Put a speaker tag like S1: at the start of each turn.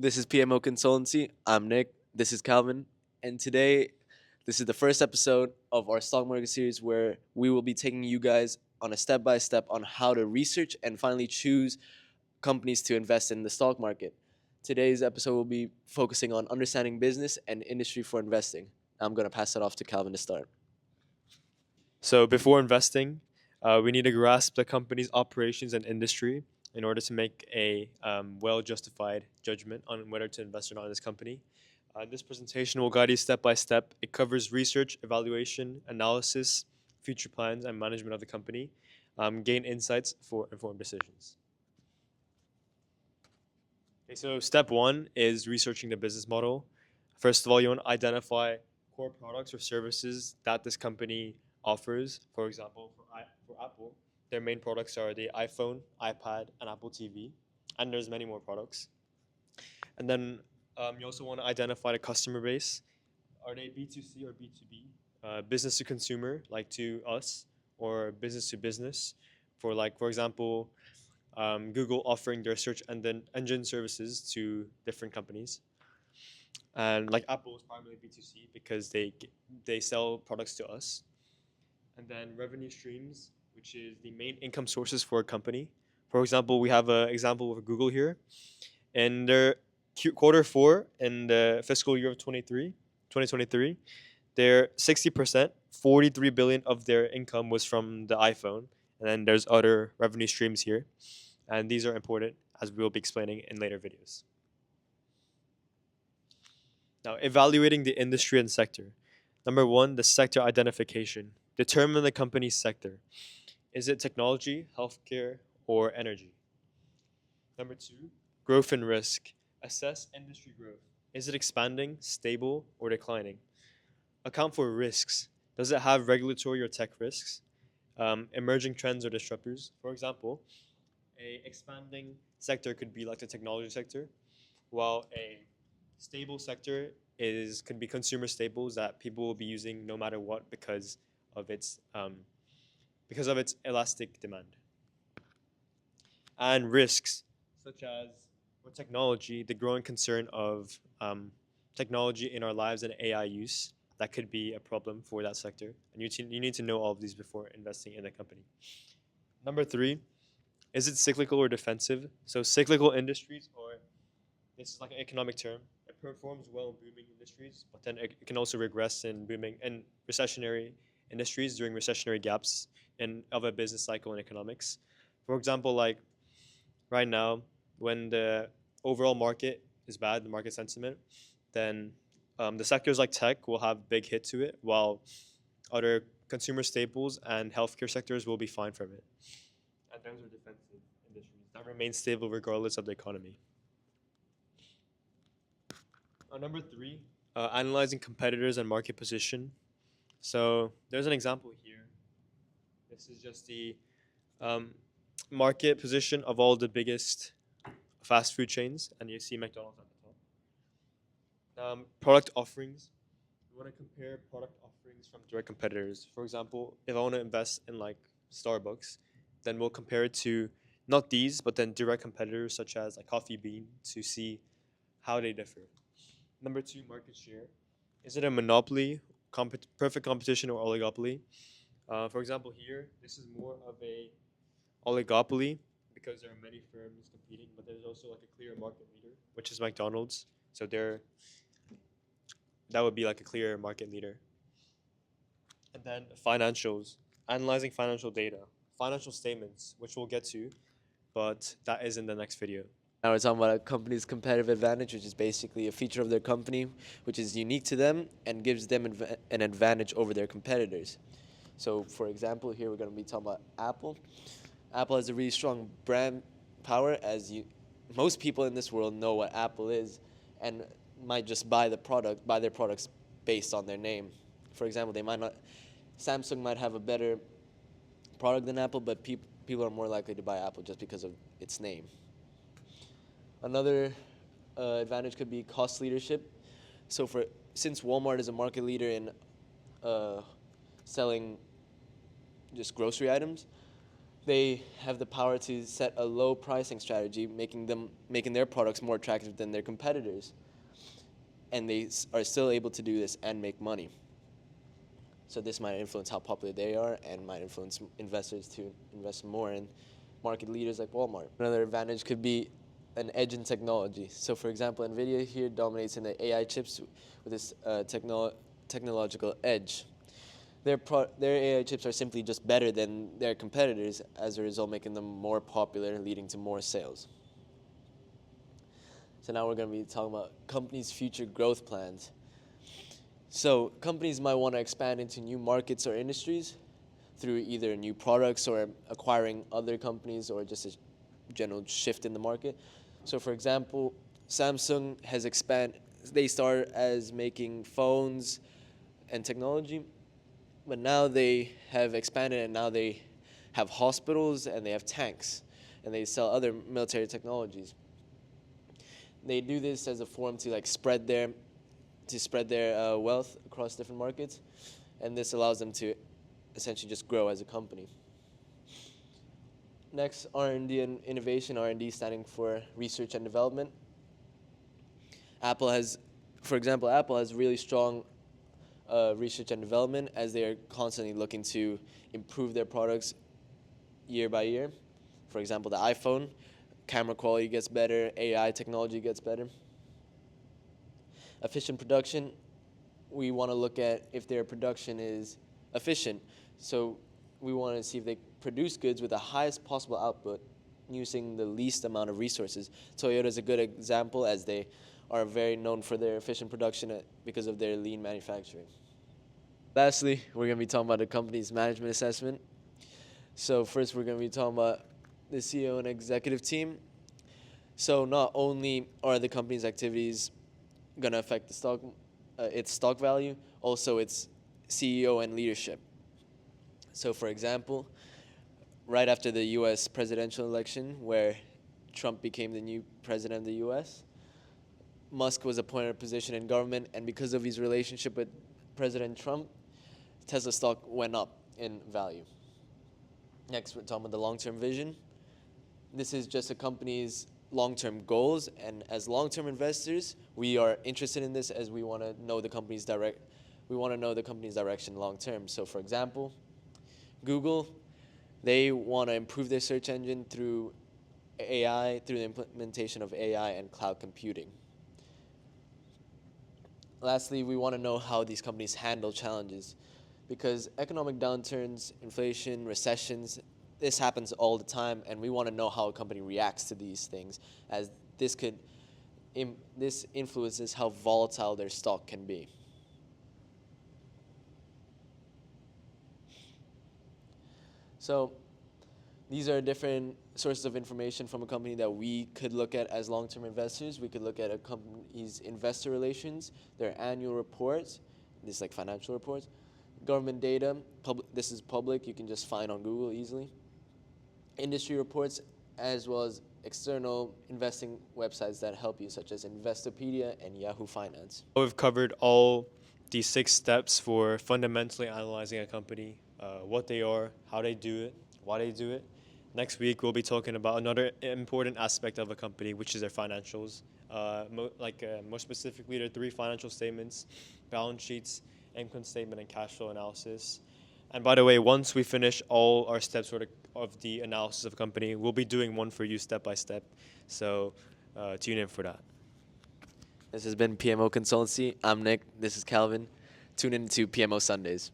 S1: This is PMO Consultancy. I'm Nick. This is Calvin. And today, this is the first episode of our stock market series where we will be taking you guys on a step by step on how to research and finally choose companies to invest in the stock market. Today's episode will be focusing on understanding business and industry for investing. I'm going to pass it off to Calvin to start.
S2: So before investing, we need to grasp the company's operations and industry in order to make a well-justified judgment on whether to invest or not in this company. This presentation will guide you step by step. It covers research, evaluation, analysis, future plans, and management of the company. Gain insights for informed decisions. Okay, so step one is researching the business model. First of all, you want to identify core products or services that this company offers. For example, for Apple, their main products are the iPhone, iPad, and Apple TV, and there's many more products. And then you also want to identify the customer base. Are they B2C or B2B? Business to consumer, like to us, or business to business, for example, Google offering their search engine services to different companies. And like Apple is primarily B2C because they sell products to us. And then revenue streams, which is the main income sources for a company. For example, we have an example with Google here. In their quarter four in the fiscal year of 2023, their 60%, 43 billion of their income was from the iPhone. And then there's other revenue streams here. And these are important as we will be explaining in later videos. Now, evaluating the industry and sector. Number one, the sector identification. Determine the company's sector. Is it technology, healthcare, or energy? Number two, growth and risk. Assess industry growth. Is it expanding, stable, or declining? Account for risks. Does it have regulatory or tech risks? Emerging trends or disruptors. For example, a expanding sector could be like the technology sector, while a stable sector could be consumer staples that people will be using no matter what of its because of its elastic demand. And risks such as or technology, the growing concern of technology in our lives and AI use that could be a problem for that sector. And you need to know all of these before investing in a company. Number three, is it cyclical or defensive? So cyclical industries, or this is like an economic term. It performs well in booming industries, but then it can also regress in booming and recessionary industries during recessionary gaps of a business cycle in economics. For example, like right now, when the overall market is bad, the market sentiment, then the sectors like tech will have big hit to it, while other consumer staples and healthcare sectors will be fine from it. And those are defensive industries that remain stable regardless of the economy. Number three, analyzing competitors and market position. So there's an example here. This is just the market position of all the biggest fast food chains, and you see McDonald's at the top. Product offerings. We want to compare product offerings from direct competitors. For example, if I want to invest in like Starbucks, then we'll compare it to not these, but then direct competitors such as like Coffee Bean to see how they differ. Number two, market share. Is it a monopoly, perfect competition, or oligopoly? For example, here, this is more of a oligopoly because there are many firms competing, but there's also like a clear market leader, which is McDonald's. So that would be like a clear market leader. And then financials, analyzing financial data, financial statements, which we'll get to, but that is in the next video.
S1: Now we're talking about a company's competitive advantage, which is basically a feature of their company which is unique to them and gives them an advantage over their competitors. So, for example, here we're going to be talking about Apple. Apple has a really strong brand power, as most people in this world know what Apple is, and might just buy their products based on their name. For example, Samsung might have a better product than Apple, but people are more likely to buy Apple just because of its name. Another advantage could be cost leadership. So since Walmart is a market leader in selling just grocery items, They have the power to set a low pricing strategy, making their products more attractive than their competitors, and they are still able to do this and make money. So this might influence how popular they are and might influence investors to invest more in market leaders like Walmart. Another advantage could be an edge in technology. So for example, NVIDIA here dominates in the AI chips with this technological edge. Their AI chips are simply just better than their competitors, as a result making them more popular, leading to more sales. So now we're going to be talking about companies' future growth plans. So companies might want to expand into new markets or industries through either new products or acquiring other companies or just a general shift in the market. So for example, Samsung has expanded. They started as making phones and technology, but now they have expanded and now they have hospitals and they have tanks and they sell other military technologies. They do this as a form to like spread their wealth across different markets, and this allows them to essentially just grow as a company. Next, R&D and innovation. R&D standing for research and development. For example, Apple has really strong research and development, as they are constantly looking to improve their products year by year. For example, the iPhone, camera quality gets better, AI technology gets better. Efficient production, we want to look at if their production is efficient. So we want to see if they produce goods with the highest possible output using the least amount of resources. Toyota is a good example, as they are very known for their efficient production because of their lean manufacturing. Lastly, we're going to be talking about the company's management assessment. So first, we're going to be talking about the CEO and executive team. So not only are the company's activities going to affect the its stock value, also its CEO and leadership. So for example, right after the US presidential election, where Trump became the new president of the US, Musk was appointed a position in government, and because of his relationship with President Trump, Tesla stock went up in value. Next, we're talking about the long-term vision. This is just a company's long-term goals, and as long-term investors, we are interested in this as we want to know the company's direction long-term. So for example, Google, they want to improve their search engine through AI, through the implementation of AI and cloud computing. Lastly, we want to know how these companies handle challenges, because economic downturns, inflation, recessions, this happens all the time, and we want to know how a company reacts to these things, as this influences how volatile their stock can be. So these are different sources of information from a company that we could look at as long-term investors. We could look at a company's investor relations, their annual reports, this is like financial reports, government data, this is public, you can just find on Google easily, industry reports, as well as external investing websites that help you, such as Investopedia and Yahoo Finance.
S2: We've covered all the 6 steps for fundamentally analyzing a company, what they are, how they do it, why they do it. Next week, we'll be talking about another important aspect of a company, which is their financials. More specifically, their 3 financial statements, balance sheets, income statement, and cash flow analysis. And by the way, once we finish all our steps of the analysis of a company, we'll be doing one for you step by step. So tune in for that.
S1: This has been PMO Consultancy. I'm Nick. This is Calvin. Tune in to PMO Sundays.